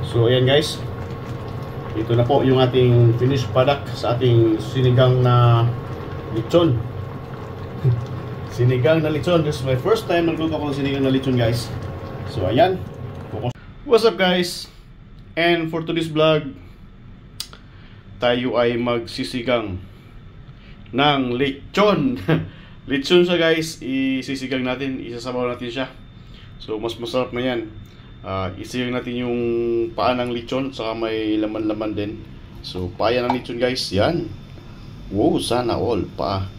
So ayan guys, ito na po yung ating finished product sa ating sinigang na lechon. Sinigang na lechon. This is my first time nagluto ako ng sinigang na lechon guys. So ayan. What's up guys? And for today's vlog, tayo ay magsisigang ng lechon. Lechon siya guys, isisigang natin, isasabaw natin siya. So mas masarap na yan. Isigang natin yung paa ng lechon, saka may laman-laman din. So paa ng lechon guys, yan. Wow, sana all paa.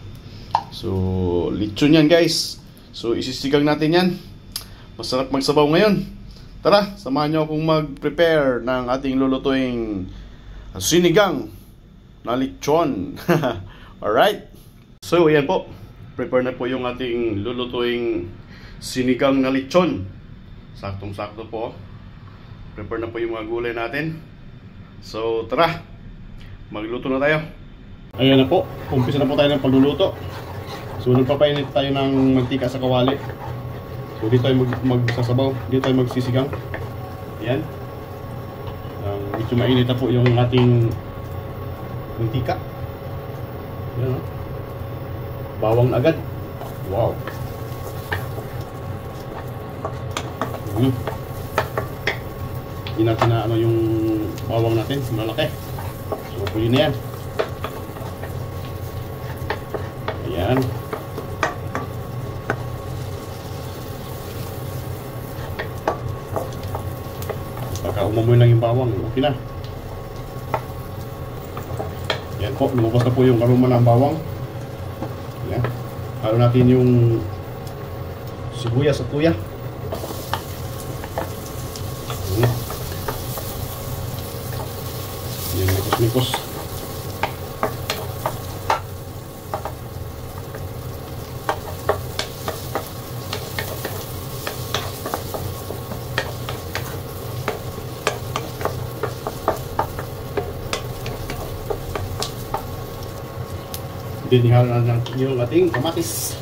So lechon yan guys. So isisigang natin yan. Masarap magsabaw ngayon. Tara, samahan nyo akong mag-prepare ng ating lulutuing sinigang na lechon. Alright. So ayan po, prepare na po yung ating lulutuing sinigang na lechon. Saktong-sakto po. Prepare na po yung mga gulay natin. So tara, magluto na tayo. Ayan na po, umpisa na po tayo ng pagluluto. So nagpapainit tayo ng mantika sa kawali. So dito tayo magsasabaw, dito tayo magsisigang. Ayan. Medyo mainit na po yung ating mantika. Ayan, bawang agad. Wow. Hindi natin na ano yung bawang natin, malaki. So pwede na yan. Ayan. Pagka umamoy lang yung bawang, okay na. Yan po, lumabas na po yung aroma ng bawang. Yan. Halo natin yung sibuyas at luya. Yan, mikos-mikos. Dinihalo na lang yung ating kamatis.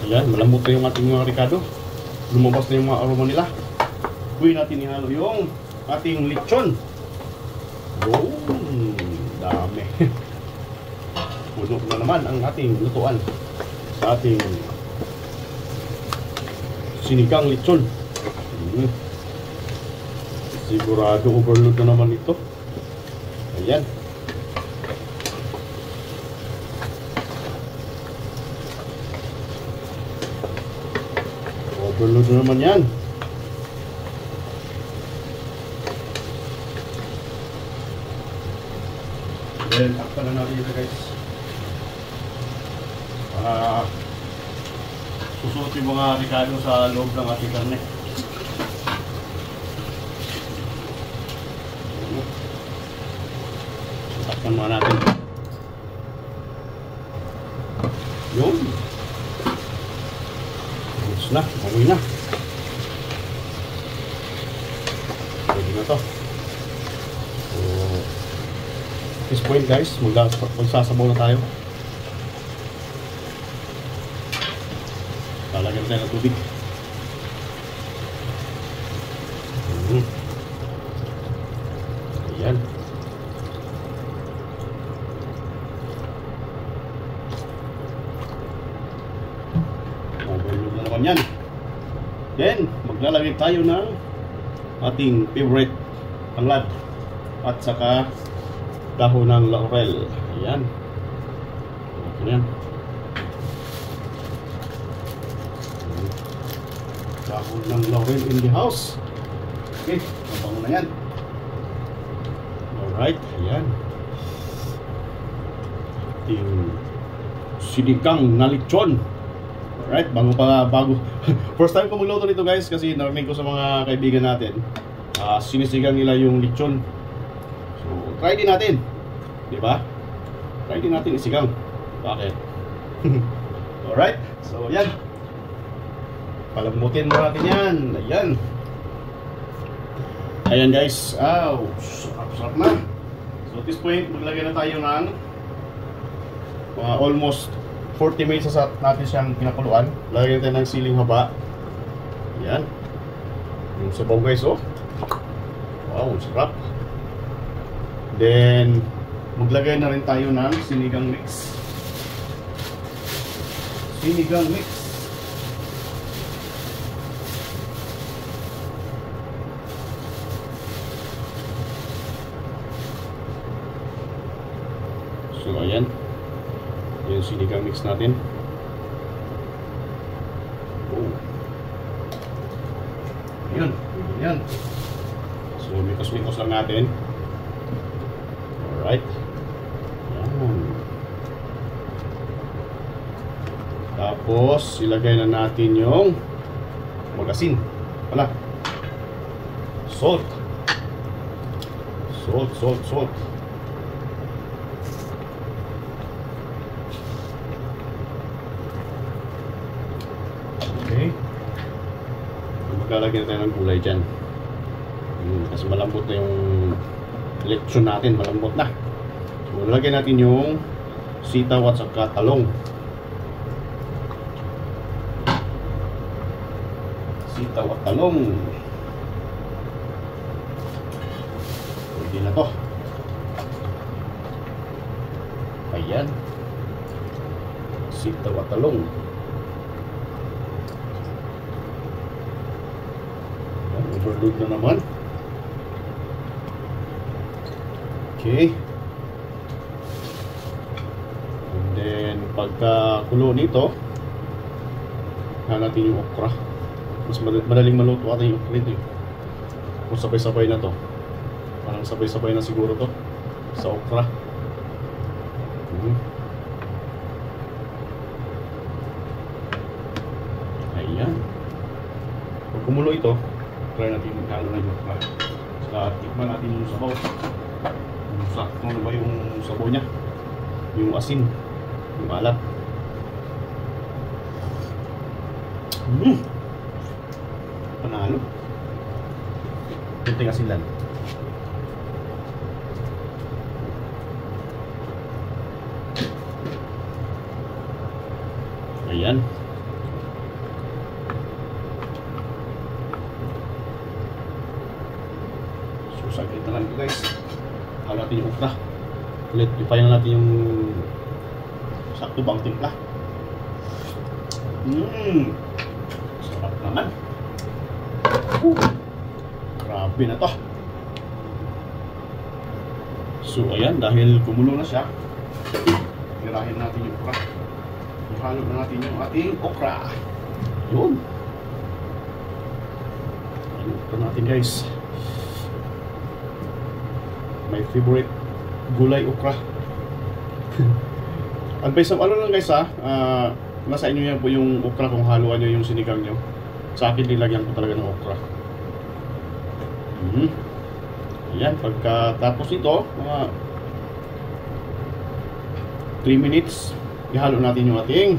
Ayan, malambot na yung ating mga ricado. Lumabas na yung mga aroma nila. Huwag natin ihalo yung ating lechon. Oh, dami. Puno na naman ang ating lutuan sa ating sinigang lechon. Sigurado overload na naman ito. Ayan. Overload na naman yan. Then after na natin ito guys, susunod yung mga ricado sa loob ng ating karne. Takpan muna natin. Yun. Ayos na, okay na. Pwede na to. So at this point guys, magsasabaw na tayo. Lalagyan tayo ng tubig. Ayan. Mabalog na naman yan. Then, maglalagay tayo ng ating favorite tanglad at saka dahon ng laurel. Ayan. Ayan. Dahon ng laurel in the house. Okay, mabango na yan. Alright, ayan. Ating sinigang na lechon. Alright, bago first time ko magluto nito guys, kasi narinig ko sa mga kaibigan natin, sinisigang nila yung lechon. So, try din natin. Diba? Try din natin isigang. Bakit? Alright, so ayan. Palambutin mo natin yan. Ayan. Ayan guys. Sarap-sarap na. So at this point, maglagay na tayo ng almost 40 minutes sa natin siyang pinakuluan. Lagyan natin ng siling haba. Yan. Yung sabaw guys, oh. Wow, sarap. Then, maglagay na rin tayo ng sinigang mix. Sinigang mix. So, ayan. Yung sinigang mix natin. Oh. Ayan. Ayan. So, mikos-mikos lang natin. Alright. Ayan. Tapos, ilagay na natin yung magasin. Wala. Salt. Salt, salt, salt. Okay. Maglalagay na tayo ng gulay dyan. Kasi malambot na yung lechon natin. Malambot na. So, lalagay natin yung sitaw at saka talong. Sitaw at talong. Pwede na to. Ayan. Sitaw at talong. Overload na naman. Okay. And then pagka kulo nito, natin yung okra. Mas madaling maluto atin yung okra nito. Kung sabay-sabay na to. Parang sabay-sabay na siguro to sa okra. Ayan. Pag kumulo ito, try natin yung halo na yung okra. Saka tikman natin yung sabaw. Kung ano ba yung sabaw niya. Yung asin. Yung alat. Panalo. Kunting asin lang. Ayan. So saglit na lang ito guys. Halo natin yung okra. Ulit, ipayan natin yung sakto bang timpla. Sarap naman. Grabe na to. So ayan, dahil kumulo na siya, tirahin natin yung okra. Ihalo na natin yung ating okra. Yun. Ito natin guys. My favorite gulay okra. Advice ng ano lang guys ha, nasa inyo yan po yung okra kung haluan nyo yung sinigang nyo. Sa akin nilagyan ko talaga ng okra. Ayan, pagkatapos nito, mga 3 minutes, ihalo natin yung ating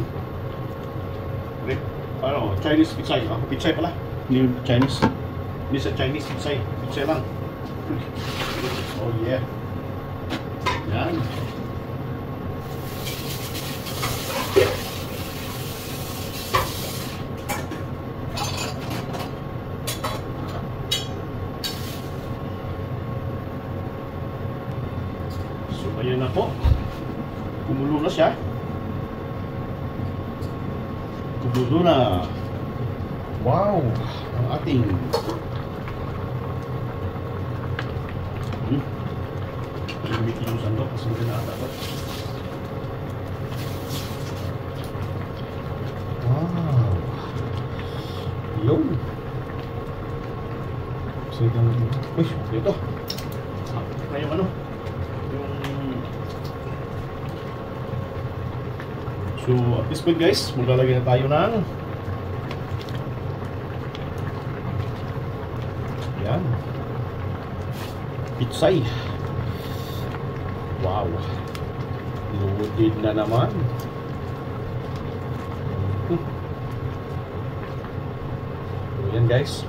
Chinese pitsay. Pitsay pala, hindi Chinese. Hindi sa Chinese pitsay, pitsay lang. Oh yeah. Yan. So ayan na po. Kumulo na siya. Kumulo na. Wow. Ang ating gamitin yung sandok kasi hindi na dapat. Wow. Yun. So yung ito. Kaya yung ano? So at this point guys, maglalagay na tayo ng yan. Pitsay. Wow. Loaded na naman. So yan guys.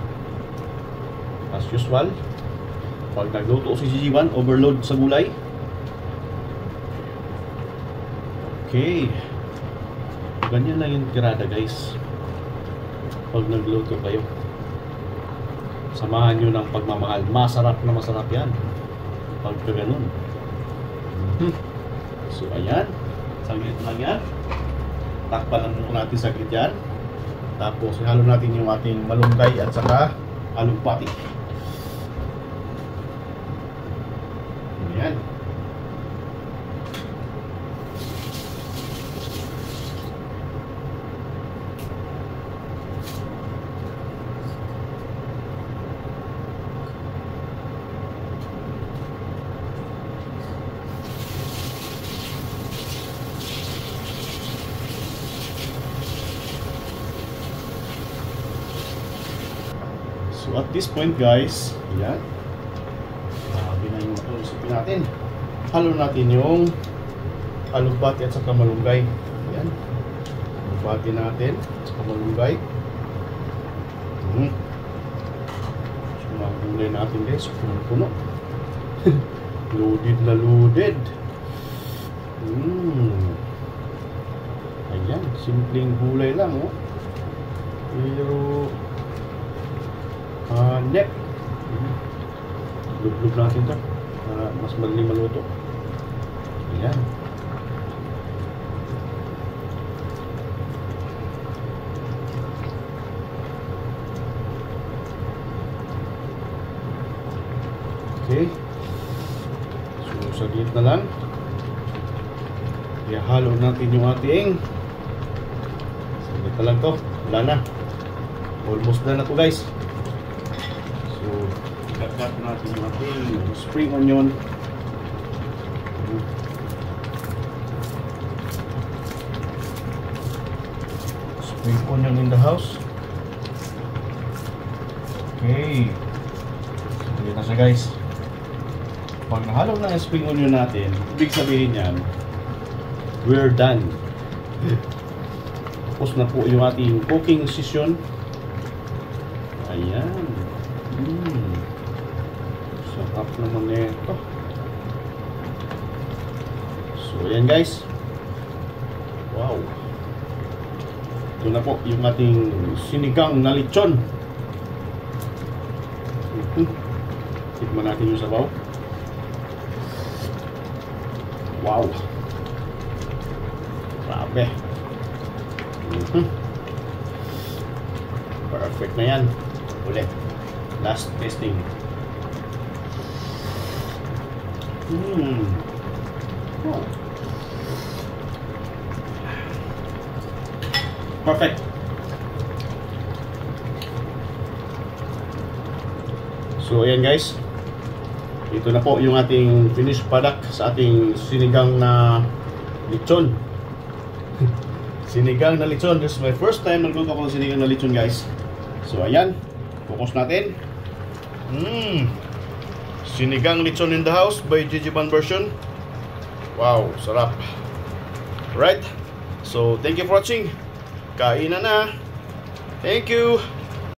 As usual, pag nagluto si Gigi1, overload sa gulay. Okay. Ganyan lang yung tirada guys. Pag nagluto kayo, samahan nyo ng pagmamahal. Masarap na masarap yan pagka ganun. So ayan, saglit lang yan. Takpan lang muna natin saglit yan. Tapos ihalo natin yung ating malunggay at saka alugbati. Ayan. So at this point guys, yan. Grabe na yung resipin natin. Halo natin yung alugbati at saka malunggay. Yan. Alugbati natin at saka malunggay. So mga gulay natin guys, puno-puno. Loaded na loaded. Ayan, simpleng gulay lang oh. Pero net. Lug-lug natin ito para mas madaling maluto. Ayan. Okay. So saglit na lang. Ihalo natin yung ating. Saglit na lang to. Wala na. Almost done na to guys. So, cut natin yung ating spring onion. Spring onion in the house. Okay. So, na siya guys. Pag nahalo na yung spring onion natin, ibig sabihin yan, we're done. Tapos na po yung ating cooking session. Ayan. Sarap naman nito. So ayan guys. Wow. Ito na po yung ating sinigang na lechon. Tikman natin yung sabaw. Wow. Grabe. Perfect na yan. Ulit. Last testing. Oh. Perfect. So ayan guys. Ito na po yung ating finished product sa ating sinigang na lechon. Sinigang na lechon. This is my first time nagluto ako ng sinigang na lechon guys. So ayan. Focus natin. Sinigang lechon in the house by Gigi Ban version. Wow, sarap. Right. So thank you for watching. Kain na na. Thank you.